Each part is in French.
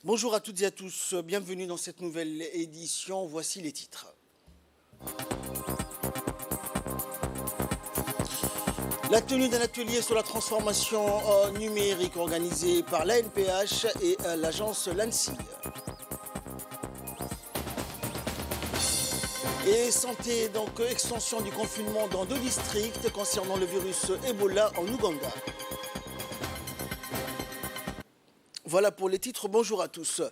Bonjour à toutes et à tous, bienvenue dans cette nouvelle édition, voici les titres. La tenue d'un atelier sur la transformation numérique organisé par l'ANPH et l'agence l'ANSSI. Et santé, donc extension du confinement dans 2 districts concernant le virus Ebola en Ouganda. Voilà pour les titres, bonjour à tous.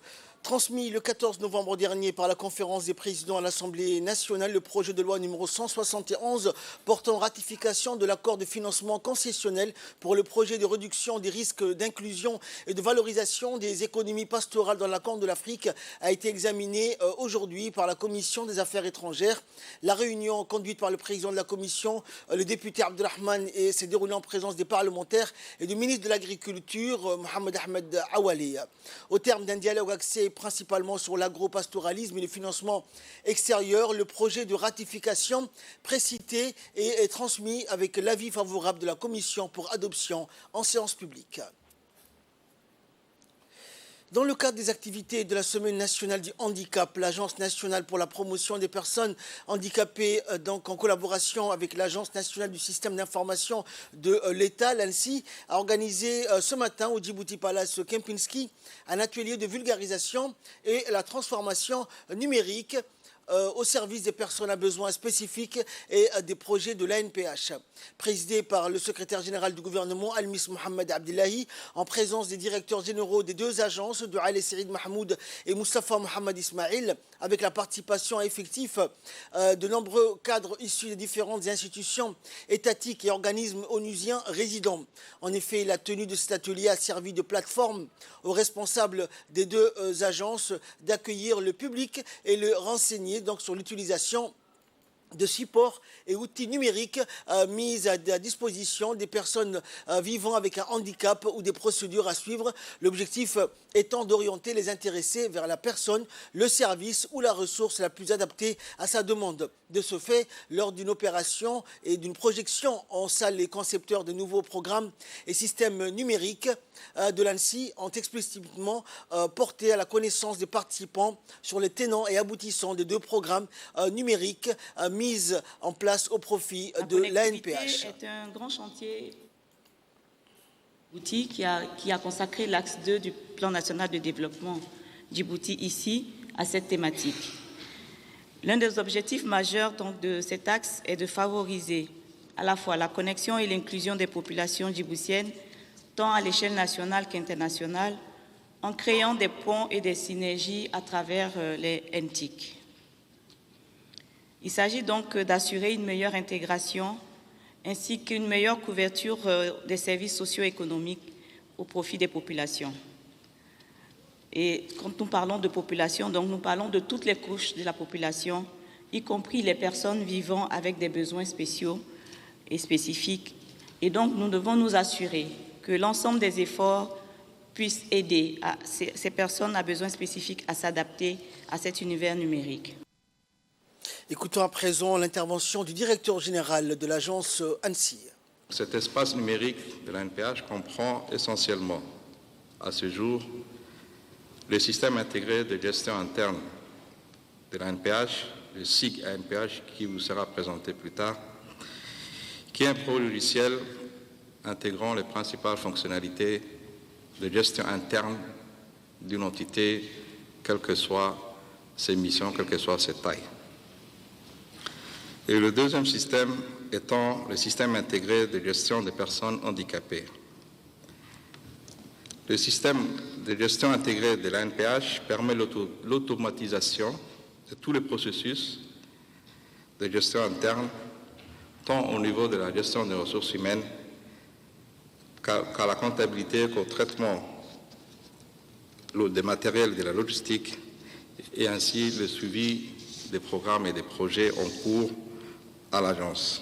Transmis le 14 novembre dernier par la conférence des présidents à l'Assemblée nationale, le projet de loi numéro 171 portant ratification de l'accord de financement concessionnel pour le projet de réduction des risques d'inclusion et de valorisation des économies pastorales dans la Corne de l'Afrique a été examiné aujourd'hui par la Commission des Affaires étrangères. La réunion conduite par le président de la Commission, le député Abdelrahman, s'est déroulée en présence des parlementaires et du ministre de l'Agriculture, Mohamed Ahmed Awali. Au terme d'un dialogue axé principalement sur l'agro-pastoralisme et le financement extérieur, le projet de ratification précité est transmis avec l'avis favorable de la Commission pour adoption en séance publique. Dans le cadre des activités de la Semaine nationale du handicap, l'Agence nationale pour la promotion des personnes handicapées, donc en collaboration avec l'Agence nationale du système d'information de l'État, l'ANSSI, a organisé ce matin au Djibouti Palace Kempinski un atelier de vulgarisation et la transformation numérique au service des personnes à besoins spécifiques et des projets de l'ANPH. Présidé par le secrétaire général du gouvernement, Almis Mohamed Abdillahi, en présence des directeurs généraux des 2 agences, de Ali Serid Mahmoud et Moustapha Mohamed Ismail, avec la participation effective de nombreux cadres issus des différentes institutions étatiques et organismes onusiens résidents. En effet, la tenue de cet atelier a servi de plateforme aux responsables des 2 agences d'accueillir le public et le renseigner donc sur l'utilisation de supports et outils numériques mis à disposition des personnes vivant avec un handicap ou des procédures à suivre. L'objectif étant d'orienter les intéressés vers la personne, le service ou la ressource la plus adaptée à sa demande. De ce fait, lors d'une opération et d'une projection en salle, les concepteurs de nouveaux programmes et systèmes numériques de l'ANSSI ont explicitement porté à la connaissance des participants sur les tenants et aboutissants des 2 programmes numériques mis en place au profit de l'ANPH. C'est un grand chantier Djibouti qui a consacré l'axe 2 du plan national de développement Djibouti ici à cette thématique. L'un des objectifs majeurs donc, de cet axe est de favoriser à la fois la connexion et l'inclusion des populations djiboutiennes tant à l'échelle nationale qu'internationale en créant des ponts et des synergies à travers les NTIC. Il s'agit donc d'assurer une meilleure intégration ainsi qu'une meilleure couverture des services socio-économiques au profit des populations. Et quand nous parlons de population, donc nous parlons de toutes les couches de la population, y compris les personnes vivant avec des besoins spéciaux et spécifiques. Et donc nous devons nous assurer que l'ensemble des efforts puissent aider ces personnes à besoins spécifiques à s'adapter à cet univers numérique. Écoutons à présent l'intervention du directeur général de l'agence ANSSI. Cet espace numérique de l'ANPH comprend essentiellement, à ce jour, le système intégré de gestion interne de l'ANPH, le SIG ANPH, qui vous sera présenté plus tard, qui est un pro-logiciel intégrant les principales fonctionnalités de gestion interne d'une entité, quelles que soient ses missions, quelle que soit ses tailles. Et le deuxième système étant le système intégré de gestion des personnes handicapées. Le système de gestion intégrée de l'ANPH permet l'automatisation de tous les processus de gestion interne, tant au niveau de la gestion des ressources humaines qu'à la comptabilité, qu'au traitement des matériels et de la logistique, et ainsi le suivi des programmes et des projets en cours à l'agence.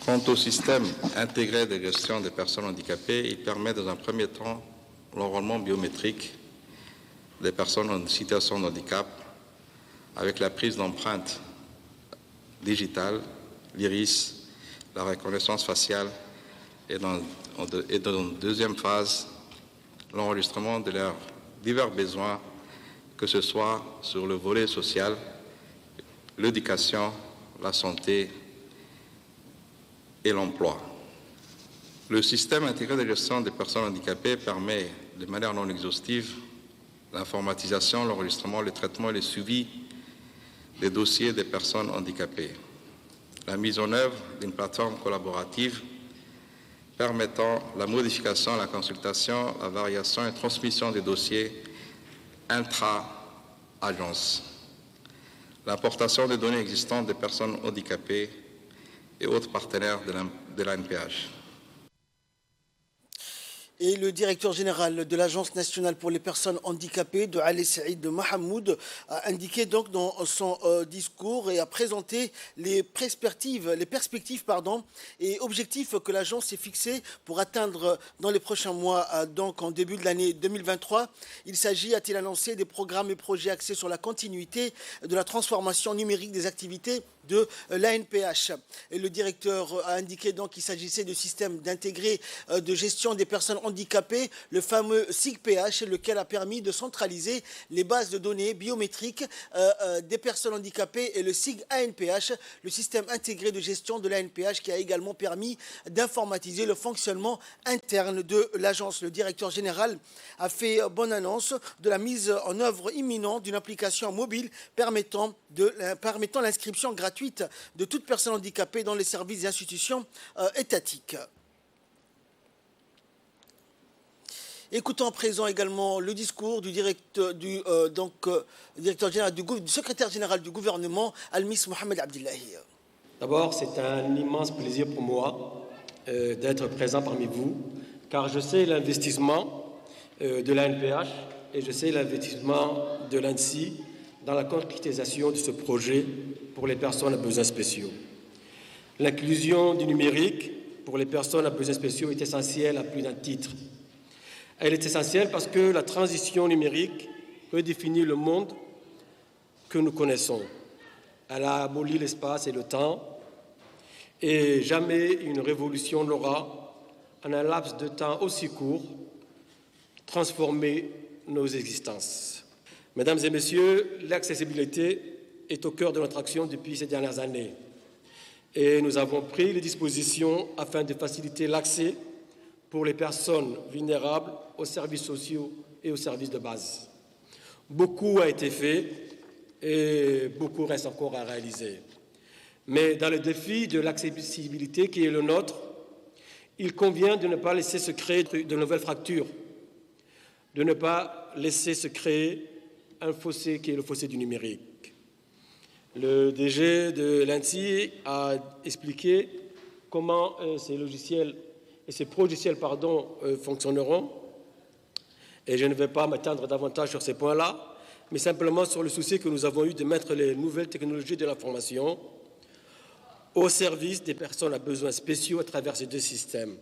Quant au système intégré de gestion des personnes handicapées, il permet dans un premier temps l'enrôlement biométrique des personnes en situation de handicap avec la prise d'empreintes digitales, l'iris, la reconnaissance faciale et dans une deuxième phase, l'enregistrement de leurs divers besoins, que ce soit sur le volet social, l'éducation, la santé et l'emploi. Le système intégré de gestion des personnes handicapées permet de manière non exhaustive l'informatisation, l'enregistrement, le traitement et le suivi des dossiers des personnes handicapées. La mise en œuvre d'une plateforme collaborative permettant la modification, la consultation, la variation et transmission des dossiers intra-agences. L'importation des données existantes des personnes handicapées et autres partenaires de l'ANPH. Et le directeur général de l'Agence nationale pour les personnes handicapées, de Ali Saïd Mahamoud, a indiqué donc dans son discours et a présenté les perspectives et objectifs que l'agence s'est fixés pour atteindre dans les prochains mois, donc en début de l'année 2023. Il s'agit, a-t-il annoncé, des programmes et projets axés sur la continuité de la transformation numérique des activités de l'ANPH. Et le directeur a indiqué donc qu'il s'agissait de systèmes d'intégrés de gestion des personnes handicapées, le fameux SIG-PH, lequel a permis de centraliser les bases de données biométriques des personnes handicapées, et le SIG-ANPH, le système intégré de gestion de l'ANPH, qui a également permis d'informatiser le fonctionnement interne de l'agence. Le directeur général a fait bonne annonce de la mise en œuvre imminente d'une application mobile permettant l'inscription gratuite de toute personne handicapée dans les services et institutions étatiques. Écoutons à présent également le discours du secrétaire général du gouvernement, Al-Miss Mohamed Abdillahi. D'abord, c'est un immense plaisir pour moi d'être présent parmi vous, car je sais l'investissement de l'ANPH et je sais l'investissement de l'ANSSI dans la concrétisation de ce projet pour les personnes à besoins spéciaux. L'inclusion du numérique pour les personnes à besoins spéciaux est essentielle à plus d'un titre. Elle est essentielle parce que la transition numérique redéfinit le monde que nous connaissons. Elle a aboli l'espace et le temps, et jamais une révolution n'aura, en un laps de temps aussi court, transformé nos existences. Mesdames et messieurs, l'accessibilité est au cœur de notre action depuis ces dernières années. Et nous avons pris les dispositions afin de faciliter l'accès pour les personnes vulnérables aux services sociaux et aux services de base. Beaucoup a été fait et beaucoup reste encore à réaliser. Mais dans le défi de l'accessibilité qui est le nôtre, il convient de ne pas laisser se créer de nouvelles fractures, de ne pas laisser se créer un fossé qui est le fossé du numérique. Le DG de l'ANSSI a expliqué comment ces logiciels et ces progiciels fonctionneront, et je ne vais pas m'étendre davantage sur ces points-là, mais simplement sur le souci que nous avons eu de mettre les nouvelles technologies de l'information au service des personnes à besoins spéciaux à travers ces deux systèmes,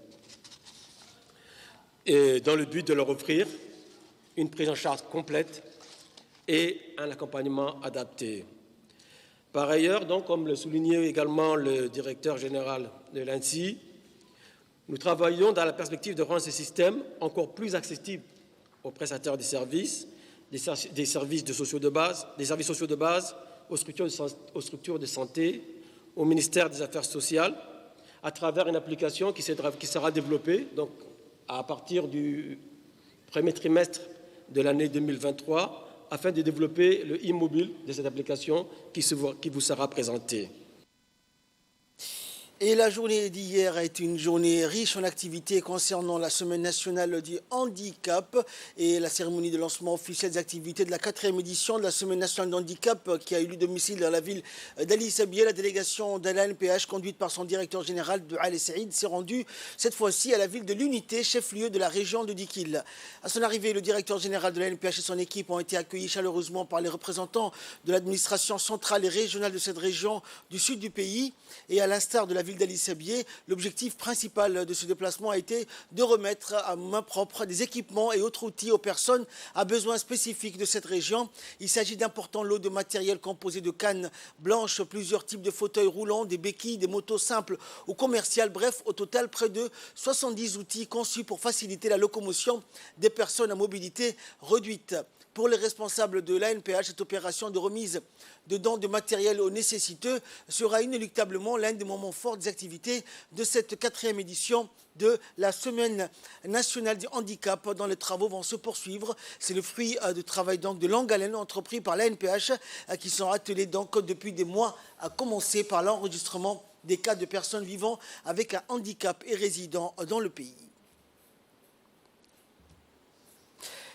et dans le but de leur offrir une prise en charge complète et un accompagnement adapté. Par ailleurs, donc, comme le soulignait également le directeur général de l'ANSSI, nous travaillons dans la perspective de rendre ce système encore plus accessible aux prestataires des services, des services sociaux de base, aux structures de santé, au ministère des Affaires sociales, à travers une application qui sera développée donc, à partir du premier trimestre de l'année 2023, afin de développer le e-mobile de cette application qui vous sera présentée. Et la journée d'hier a été une journée riche en activités concernant la Semaine nationale du handicap et la cérémonie de lancement officiel des activités de la 4e édition de la Semaine nationale du handicap qui a eu lieu domicile dans la ville d'Ali Sabieh. La délégation de l'ANPH, conduite par son directeur général de Ali Saïd, s'est rendue cette fois-ci à la ville de l'Unité, chef-lieu de la région de Dikil. À son arrivée, le directeur général de l'ANPH et son équipe ont été accueillis chaleureusement par les représentants de l'administration centrale et régionale de cette région du sud du pays. Et à l'instar de la ville ville d'Ali Sabié. L'objectif principal de ce déplacement a été de remettre à main propre des équipements et autres outils aux personnes à besoins spécifiques de cette région. Il s'agit d'importants lots de matériel composé de cannes blanches, plusieurs types de fauteuils roulants, des béquilles, des motos simples ou commerciales. Bref, au total, près de 70 outils conçus pour faciliter la locomotion des personnes à mobilité réduite. Pour les responsables de l'ANPH, cette opération de remise de dons de matériel aux nécessiteux sera inéluctablement l'un des moments forts des activités de cette 4e édition de la Semaine nationale du handicap, dont les travaux vont se poursuivre. C'est le fruit de travail donc de longue haleine entrepris par l'ANPH qui sont attelés donc depuis des mois, à commencer par l'enregistrement des cas de personnes vivant avec un handicap et résidant dans le pays.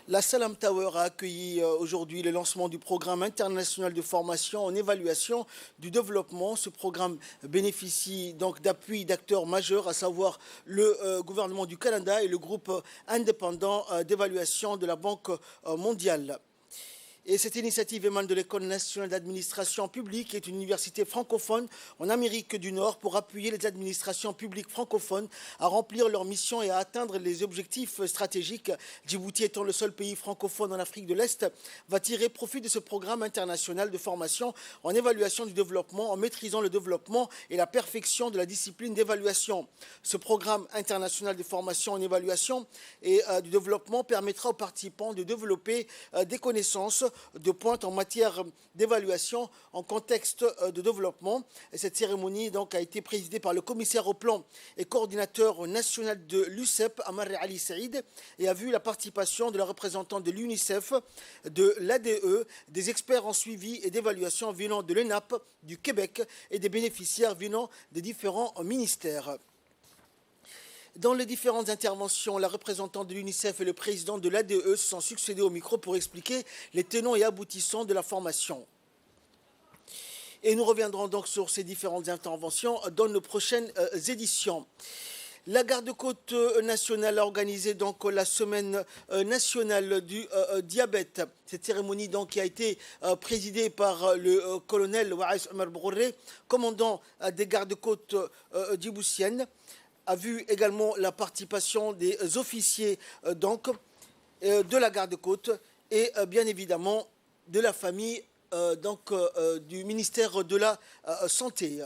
La Salam Tower a accueilli aujourd'hui le lancement du programme international de formation en évaluation du développement. Ce programme bénéficie donc d'appui d'acteurs majeurs, à savoir le gouvernement du Canada et le groupe indépendant d'évaluation de la Banque mondiale. Et cette initiative émane de l'École nationale d'administration publique, qui est une université francophone en Amérique du Nord, pour appuyer les administrations publiques francophones à remplir leur mission et à atteindre les objectifs stratégiques. Djibouti étant le seul pays francophone en Afrique de l'Est, va tirer profit de ce programme international de formation en évaluation du développement, en maîtrisant le développement et la perfection de la discipline d'évaluation. Ce programme international de formation en évaluation et du développement permettra aux participants de développer des connaissances de pointe en matière d'évaluation en contexte de développement. Et cette cérémonie donc a été présidée par le commissaire au plan et coordinateur national de l'UCEP, Amar Ali Saïd, et a vu la participation de la représentante de l'UNICEF, de l'ADE, des experts en suivi et d'évaluation venant de l'ENAP, du Québec et des bénéficiaires venant des différents ministères. Dans les différentes interventions, la représentante de l'UNICEF et le président de l'ADE se sont succédés au micro pour expliquer les tenants et aboutissants de la formation. Et nous reviendrons donc sur ces différentes interventions dans nos prochaines éditions. La garde-côte nationale a organisé donc la semaine nationale du diabète. Cette cérémonie donc qui a été présidée par le colonel Waïs Omar Bourré, commandant des garde-côtes djiboutiennes, a vu également la participation des officiers donc, de la garde-côte et bien évidemment de la famille du ministère de la Santé.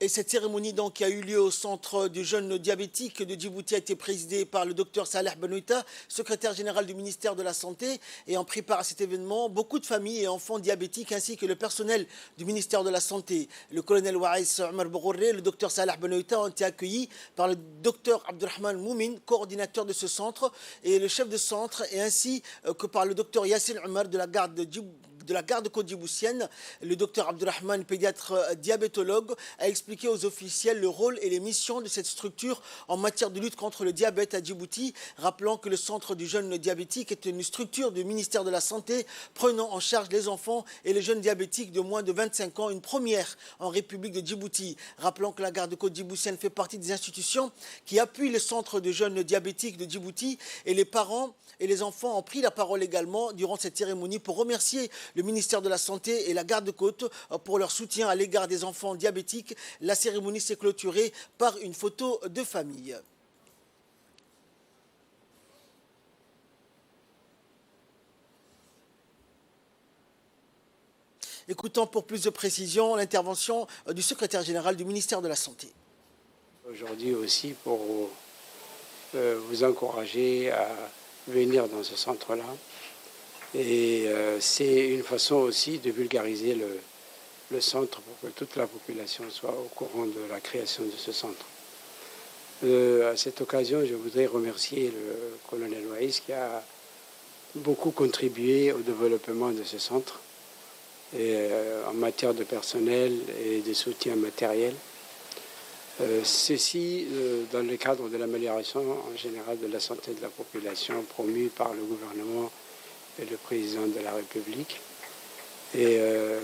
Et cette cérémonie donc, qui a eu lieu au centre du jeune diabétique de Djibouti a été présidée par le docteur Saleh Benoïta, secrétaire général du ministère de la Santé. Et en pris part à cet événement, beaucoup de familles et enfants diabétiques ainsi que le personnel du ministère de la Santé. Le colonel Waïs Omar Bourré, le docteur Saleh Benoïta ont été accueillis par le docteur Abdurrahman Moumin, coordinateur de ce centre, et le chef de centre, et ainsi que par le docteur Yassine Omar de la garde-côte djiboutienne. Le docteur Abdurrahman, pédiatre diabétologue, a expliqué aux officiels le rôle et les missions de cette structure en matière de lutte contre le diabète à Djibouti, rappelant que le centre du jeune diabétique est une structure du ministère de la Santé prenant en charge les enfants et les jeunes diabétiques de moins de 25 ans, une première en République de Djibouti. Rappelant que la garde-côte djiboutienne fait partie des institutions qui appuient le centre de jeunes diabétiques de Djibouti, et les parents et les enfants ont pris la parole également durant cette cérémonie pour remercier le ministère de la Santé et la garde-côte pour leur soutien à l'égard des enfants diabétiques. La cérémonie s'est clôturée par une photo de famille. Écoutons pour plus de précision l'intervention du secrétaire général du ministère de la Santé. Aujourd'hui aussi pour vous encourager à venir dans ce centre-là. Et c'est une façon aussi de vulgariser le centre pour que toute la population soit au courant de la création de ce centre. À cette occasion, je voudrais remercier le colonel Waïs qui a beaucoup contribué au développement de ce centre et, en matière de personnel et de soutien matériel. Ceci dans le cadre de l'amélioration en général de la santé de la population promue par le gouvernement et le président de la République. Et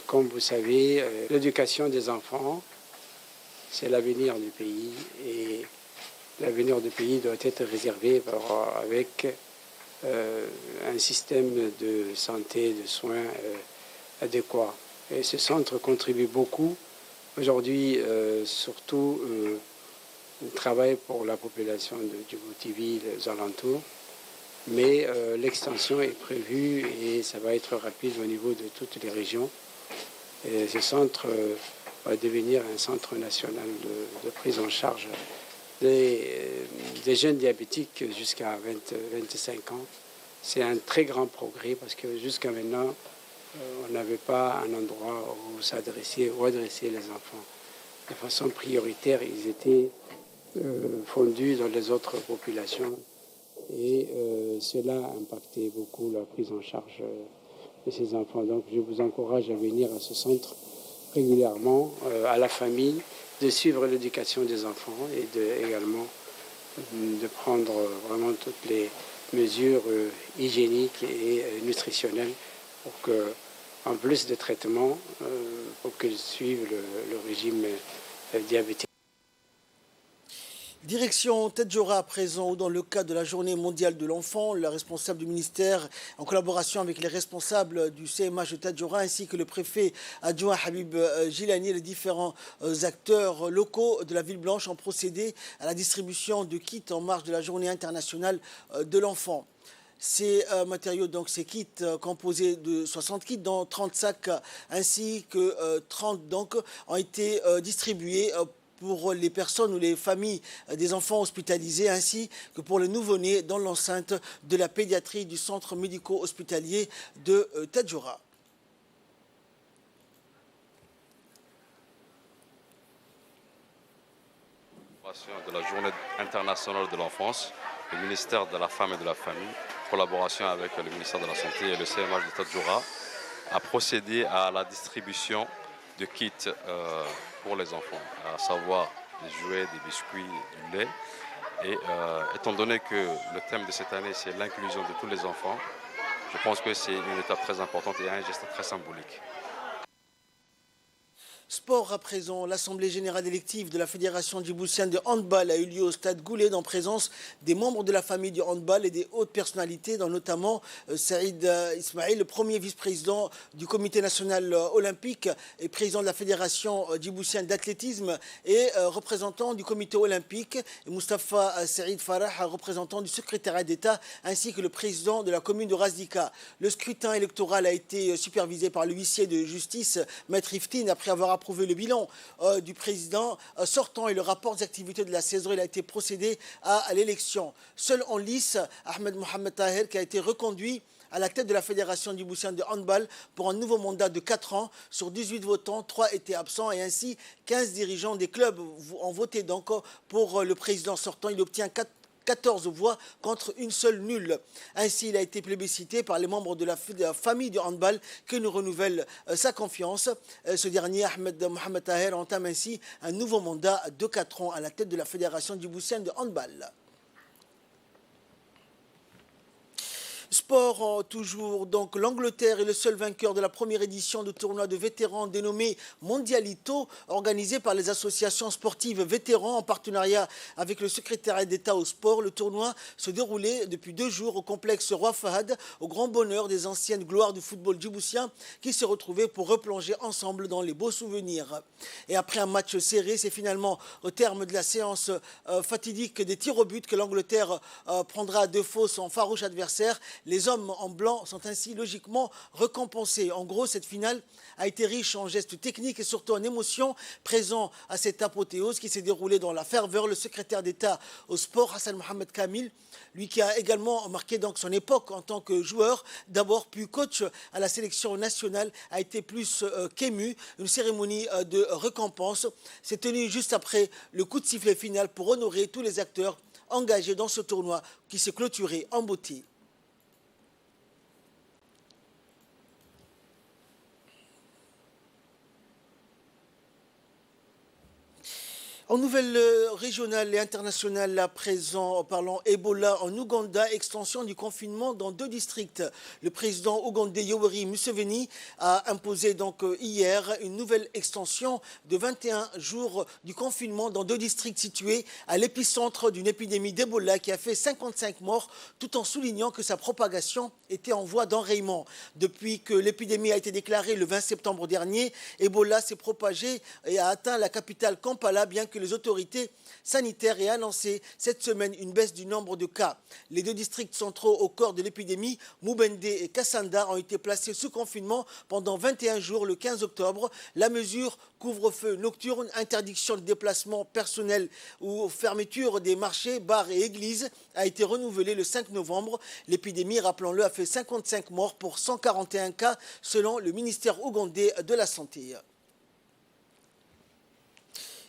comme vous savez, l'éducation des enfants, c'est l'avenir du pays. Et l'avenir du pays doit être réservé avec un système de santé, de soins adéquat. Et ce centre contribue beaucoup. Aujourd'hui, surtout, il travaille pour la population de Djibouti, les alentours. Mais l'extension est prévue et ça va être rapide au niveau de toutes les régions. Et ce centre va devenir un centre national de prise en charge des jeunes diabétiques jusqu'à 25 ans. C'est un très grand progrès parce que jusqu'à maintenant, on n'avait pas un endroit où s'adresser ou adresser les enfants. De façon prioritaire, ils étaient fondus dans les autres populations et cela a impacté beaucoup la prise en charge de ces enfants. Donc je vous encourage à venir à ce centre régulièrement, à la famille, de suivre l'éducation des enfants et également de prendre vraiment toutes les mesures hygiéniques et nutritionnelles pour que, en plus de traitement, pour qu'ils suivent le régime diabétique. Direction Tadjoura à présent, où dans le cadre de la Journée mondiale de l'enfant, la responsable du ministère, en collaboration avec les responsables du CMH de Tadjoura, ainsi que le préfet adjoint Habib Gilani et les différents acteurs locaux de la Ville Blanche ont procédé à la distribution de kits en marge de la Journée internationale de l'enfant. Ces matériaux, donc ces kits composés de 60 kits, dont 30 sacs ainsi que 30 donc, ont été distribués pour les personnes ou les familles des enfants hospitalisés, ainsi que pour les nouveau-nés dans l'enceinte de la pédiatrie du centre médico-hospitalier de Tadjoura. De la Journée internationale de l'enfance, le ministère de la Femme et de la Famille, en collaboration avec le ministère de la Santé et le CMH de Tadjoura, a procédé à la distribution de kits pour les enfants, à savoir des jouets, des biscuits, du lait. Et étant donné que le thème de cette année, c'est l'inclusion de tous les enfants, je pense que c'est une étape très importante et un geste très symbolique. Sport à présent, l'Assemblée générale élective de la Fédération djiboutienne de handball a eu lieu au stade Goulet en présence des membres de la famille du handball et des hautes personnalités, dont notamment Saïd Ismail, le premier vice-président du comité national olympique et président de la Fédération djiboutienne d'athlétisme et représentant du comité olympique, et Moustapha Saïd Farah, représentant du secrétariat d'État, ainsi que le président de la commune de Razdika. Le scrutin électoral a été supervisé par le huissier de justice, Maître Iftine, après avoir approuvé le bilan du président sortant et le rapport des activités de la saison. Il a été procédé à l'élection. Seul en lice, Ahmed Mohamed Taher, qui a été reconduit à la tête de la Fédération djiboutienne de handball pour un nouveau mandat de 4 ans. Sur 18 votants, 3 étaient absents et ainsi 15 dirigeants des clubs ont voté donc pour le président sortant. Il obtient 14 voix contre une seule nulle. Ainsi, il a été plébiscité par les membres de la famille du handball qui nous renouvelle sa confiance. Ce dernier, Ahmed Mohamed Taher, entame ainsi un nouveau mandat de 4 ans à la tête de la Fédération djiboutienne de handball. Sport toujours, donc l'Angleterre est le seul vainqueur de la première édition du tournoi de vétérans dénommé Mondialito, organisé par les associations sportives vétérans en partenariat avec le secrétariat d'État au sport. Le tournoi se déroulait depuis 2 jours au complexe Roi Fahad, au grand bonheur des anciennes gloires du football djiboutien qui se retrouvaient pour replonger ensemble dans les beaux souvenirs. Et après un match serré, c'est finalement au terme de la séance fatidique des tirs au but que l'Angleterre prendra de faux son farouche adversaire. Les hommes en blanc sont ainsi logiquement récompensés. En gros, cette finale a été riche en gestes techniques et surtout en émotions. Présent à cette apothéose qui s'est déroulée dans la ferveur, le secrétaire d'État au sport, Hassan Mohamed Kamil, lui qui a également marqué donc son époque en tant que joueur, d'abord puis coach à la sélection nationale, a été plus qu'ému. Une cérémonie de récompense s'est tenue juste après le coup de sifflet final pour honorer tous les acteurs engagés dans ce tournoi qui s'est clôturé en beauté. En nouvelle régionale et internationale, à présent, parlant Ebola en Ouganda, extension du confinement dans 2 districts. Le président ougandais Yoweri Museveni a imposé donc hier une nouvelle extension de 21 jours du confinement dans 2 districts situés à l'épicentre d'une épidémie d'Ebola qui a fait 55 morts, tout en soulignant que sa propagation était en voie d'enrayement. Depuis que l'épidémie a été déclarée le 20 septembre dernier, Ebola s'est propagé et a atteint la capitale Kampala, bien que les autorités sanitaires aient annoncé cette semaine une baisse du nombre de cas. Les 2 districts centraux au cœur de l'épidémie, Mubende et Kassanda, ont été placés sous confinement pendant 21 jours le 15 octobre. La mesure couvre-feu nocturne, interdiction de déplacement personnel ou fermeture des marchés, bars et églises a été renouvelée le 5 novembre. L'épidémie, rappelons-le, a fait 55 morts pour 141 cas selon le ministère ougandais de la Santé.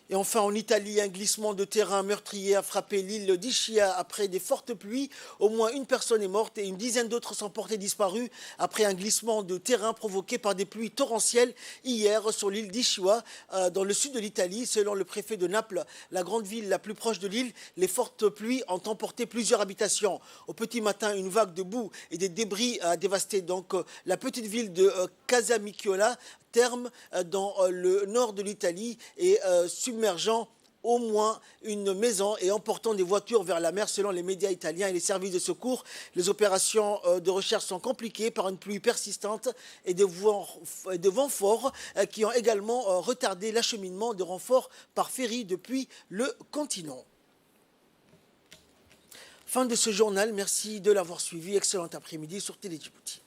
Et enfin, en Italie, un glissement de terrain meurtrier a frappé l'île d'Ischia après des fortes pluies. Au moins une personne est morte et une dizaine d'autres sont portées disparues après un glissement de terrain provoqué par des pluies torrentielles hier sur l'île d'Ischia, dans le sud de l'Italie. Selon le préfet de Naples, la grande ville la plus proche de l'île, les fortes pluies ont emporté plusieurs habitations. Au petit matin, une vague de boue et des débris a dévasté donc la petite ville de Casamicciola, Terme, dans le nord de l'Italie, et submergeant au moins une maison et emportant des voitures vers la mer selon les médias italiens et les services de secours. Les opérations de recherche sont compliquées par une pluie persistante et des vents forts qui ont également retardé l'acheminement de renforts par ferry depuis le continent. Fin de ce journal, merci de l'avoir suivi. Excellent après-midi sur Télé Djibouti.